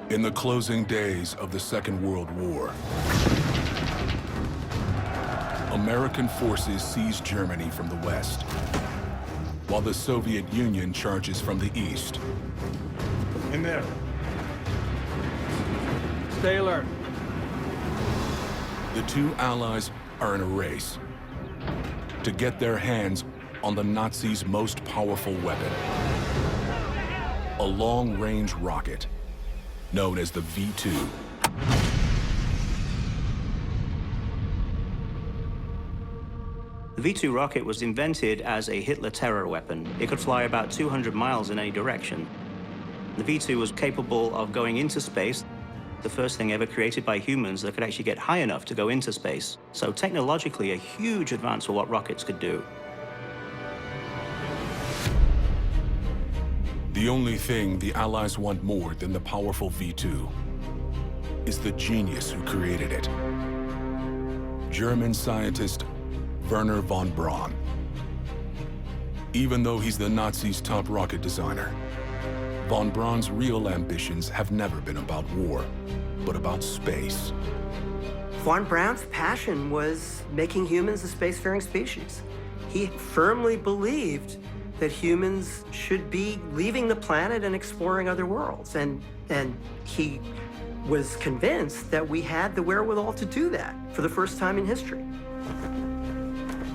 In the closing days of the Second World War, American forces seize Germany from the west, while the Soviet Union charges from the east. In there. Stay alert. The two allies are in a race to get their hands on the Nazis' most powerful weapon, a long-range rocket known as the V2. The V2 rocket was invented as a Hitler terror weapon. It could fly about 200 miles in any direction. The V2 was capable of going into space, the first thing ever created by humans that could actually get high enough to go into space. So technologically, a huge advance for what rockets could do. The only thing the Allies want more than the powerful V2 is the genius who created it. German scientist Wernher von Braun. Even though he's the Nazis' top rocket designer, von Braun's real ambitions have never been about war, but about space. Von Braun's passion was making humans a spacefaring species. He firmly believed that humans should be leaving the planet and exploring other worlds. And he was convinced that we had the wherewithal to do that for the first time in history.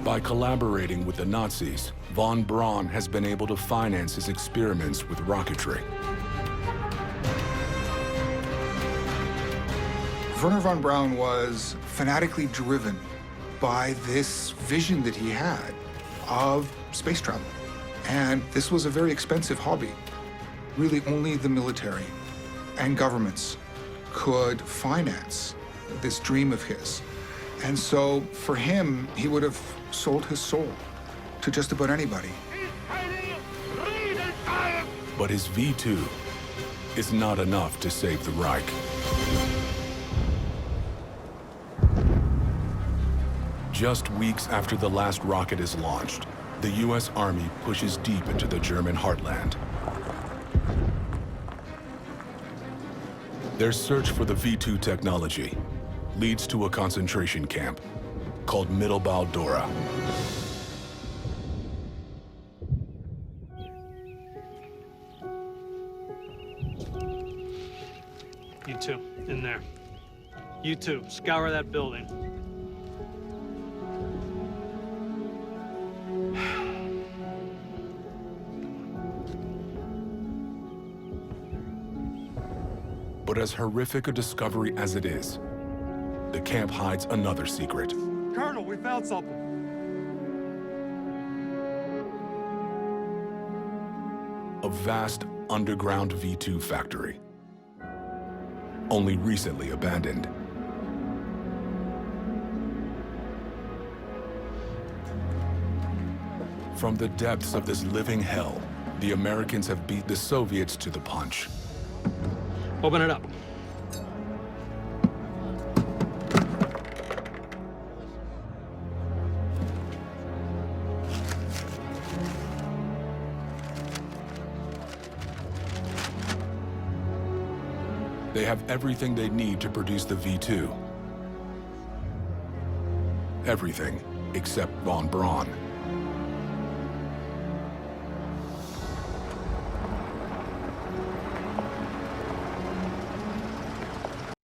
By collaborating with the Nazis, von Braun has been able to finance his experiments with rocketry. Wernher von Braun was fanatically driven by this vision that he had of space travel. And this was a very expensive hobby. Really, only the military and governments could finance this dream of his. And so for him, he would have sold his soul to just about anybody. But his V2 is not enough to save the Reich. Just weeks after the last rocket is launched, the U.S. Army pushes deep into the German heartland. Their search for the V2 technology leads to a concentration camp called Mittelbau Dora. You two, in there. You two, scour that building. But as horrific a discovery as it is, the camp hides another secret. Colonel, we found something. A vast underground V2 factory, only recently abandoned. From the depths of this living hell, the Americans have beat the Soviets to the punch. Open it up. They have everything they need to produce the V2. Everything except von Braun.